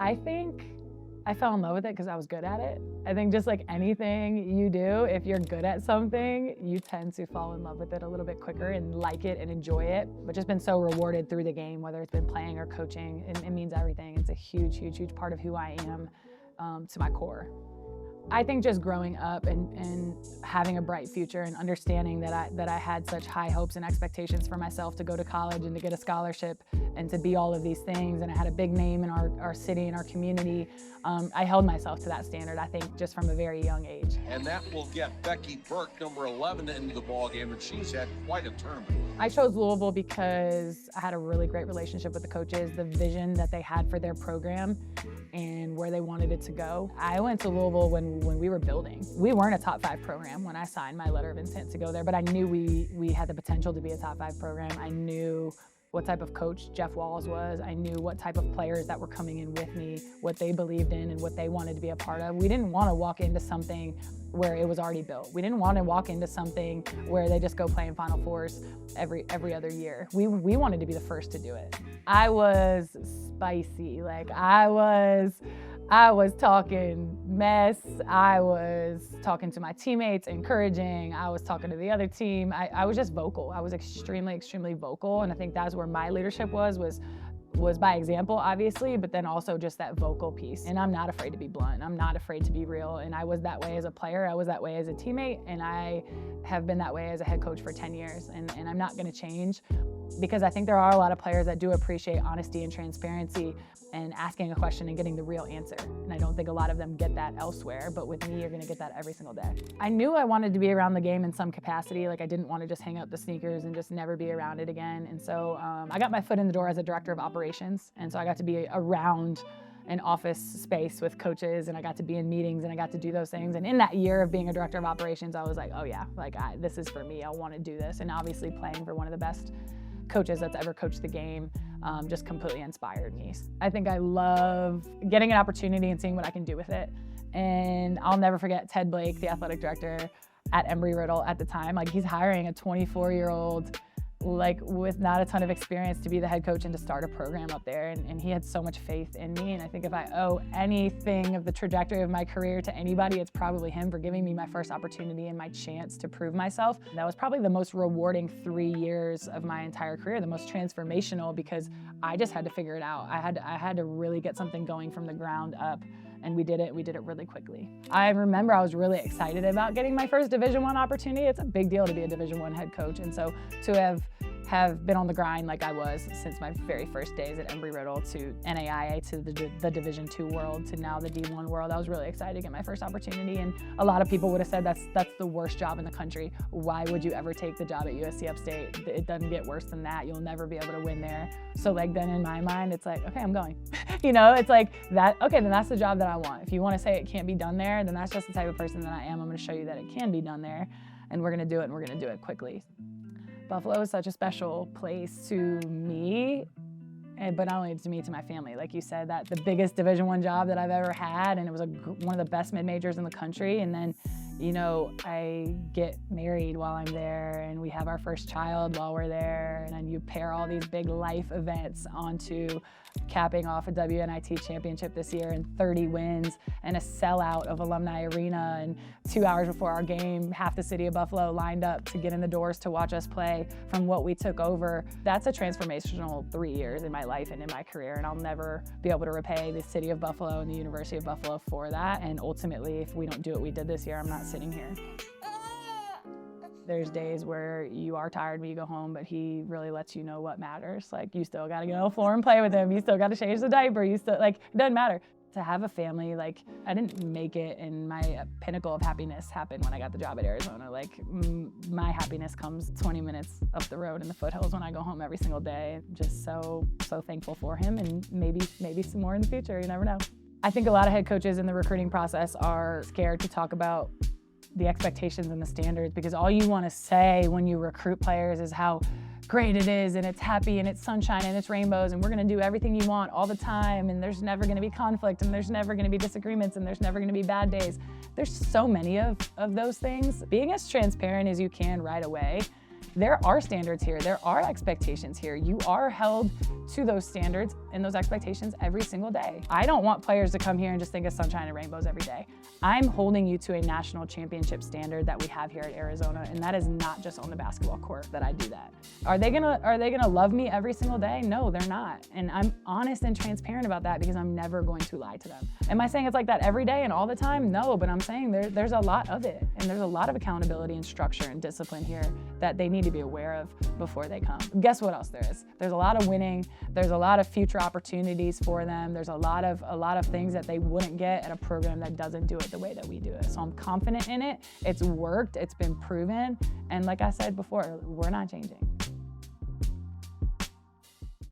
I think I fell in love with it because I was good at it. I think just like anything you do, if you're good at something, you tend to fall in love with it a little bit quicker and like it and enjoy it. But just been so rewarded through the game, whether it's been playing or coaching, it means everything. It's a huge, huge, huge part of who I am to my core. I think just growing up and having a bright future and understanding that I had such high hopes and expectations for myself to go to college and to get a scholarship and to be all of these things, and I had a big name in our city and our community, I held myself to that standard, I think, just from a very young age. And that will get Becky Burke, number 11, into the ballgame, and she's had quite a tournament. I chose Louisville because I had a really great relationship with the coaches, the vision that they had for their program and where they wanted it to go. I went to Louisville when we were building. We weren't a top 5 program when I signed my letter of intent to go there, but I knew we had the potential to be a top 5 program. I knew what type of coach Jeff Walls was. I knew what type of players that were coming in with me, what they believed in and what they wanted to be a part of. We didn't want to walk into something where it was already built. We didn't want to walk into something where they just go play in Final Fours every other year. We wanted to be the first to do it. I was spicy, like I was talking mess, I was talking to my teammates, encouraging, I was talking to the other team. I was just vocal. I was extremely, extremely vocal, and I think that's where my leadership was by example, obviously, but then also just that vocal piece. And I'm not afraid to be blunt. I'm not afraid to be real. And I was that way as a player. I was that way as a teammate. And I have been that way as a head coach for 10 years. And I'm not going to change, because I think there are a lot of players that do appreciate honesty and transparency and asking a question and getting the real answer. And I don't think a lot of them get that elsewhere, but with me, you're gonna get that every single day. I knew I wanted to be around the game in some capacity. Like I didn't want to just hang out the sneakers and just never be around it again. And so I got my foot in the door as a director of operations. And so I got to be around an office space with coaches, and I got to be in meetings, and I got to do those things. And in that year of being a director of operations, I was like, oh yeah, like this is for me, I want to do this. And obviously playing for one of the best coaches that's ever coached the game just completely inspired me. I think I love getting an opportunity and seeing what I can do with it. And I'll never forget Ted Blake, the athletic director at Embry-Riddle at the time. Like he's hiring a 24-year-old like with not a ton of experience to be the head coach and to start a program up there. And he had so much faith in me. And I think if I owe anything of the trajectory of my career to anybody, it's probably him for giving me my first opportunity and my chance to prove myself. That was probably the most rewarding 3 years of my entire career, the most transformational, because I just had to figure it out. I had to really get something going from the ground up. And we did it really quickly. I remember I was really excited about getting my first Division I opportunity. It's a big deal to be a Division I head coach. And so to have been on the grind like I was since my very first days at Embry-Riddle, to NAIA, to the Division II world, to now the D1 world, I was really excited to get my first opportunity. And a lot of people would have said that's the worst job in the country. Why would you ever take the job at USC Upstate? It doesn't get worse than that. You'll never be able to win there. So like then in my mind, it's like, okay, I'm going. You know, it's like that, okay, then that's the job that I want. If you want to say it can't be done there, then that's just the type of person that I am. I'm going to show you that it can be done there, and we're going to do it, and we're going to do it quickly. Buffalo is such a special place to me, but not only to me, to my family. Like you said, that the biggest Division I job that I've ever had, and it was one of the best mid-majors in the country. And then, you know, I get married while I'm there, and we have our first child while we're there, and then you pair all these big life events onto capping off a WNIT championship this year and 30 wins and a sellout of Alumni Arena, and 2 hours before our game, half the city of Buffalo lined up to get in the doors to watch us play from what we took over. That's a transformational 3 years in my life and in my career, and I'll never be able to repay the city of Buffalo and the University of Buffalo for that. And ultimately, if we don't do what we did this year, I'm not sitting here. There's days where you are tired when you go home, but he really lets you know what matters. Like, you still gotta get on the floor and play with him. You still gotta change the diaper. You still, like, it doesn't matter. To have a family, like, I didn't make it, and my pinnacle of happiness happened when I got the job at Arizona. Like, my happiness comes 20 minutes up the road in the foothills when I go home every single day. Just so thankful for him, and maybe some more in the future. You never know. I think a lot of head coaches in the recruiting process are scared to talk about the expectations and the standards, because all you want to say when you recruit players is how great it is, and it's happy, and it's sunshine, and it's rainbows, and we're going to do everything you want all the time, and there's never going to be conflict, and there's never going to be disagreements, and there's never going to be bad days. There's so many of those things. Being as transparent as you can right away, there are standards here. There are expectations here. You are held to those standards and those expectations every single day. I don't want players to come here and just think of sunshine and rainbows every day. I'm holding you to a national championship standard that we have here at Arizona, and that is not just on the basketball court that I do that. Are they gonna love me every single day? No, they're not. And I'm honest and transparent about that because I'm never going to lie to them. Am I saying it's like that every day and all the time? No, but I'm saying there's a lot of it, and there's a lot of accountability and structure and discipline here that they need to be aware of before they come. Guess what else there is? There's a lot of winning. There's a lot of future opportunities for them. There's a lot of things that they wouldn't get at a program that doesn't do it the way that we do it. So I'm confident in it. It's worked. It's been proven. And like I said before, we're not changing.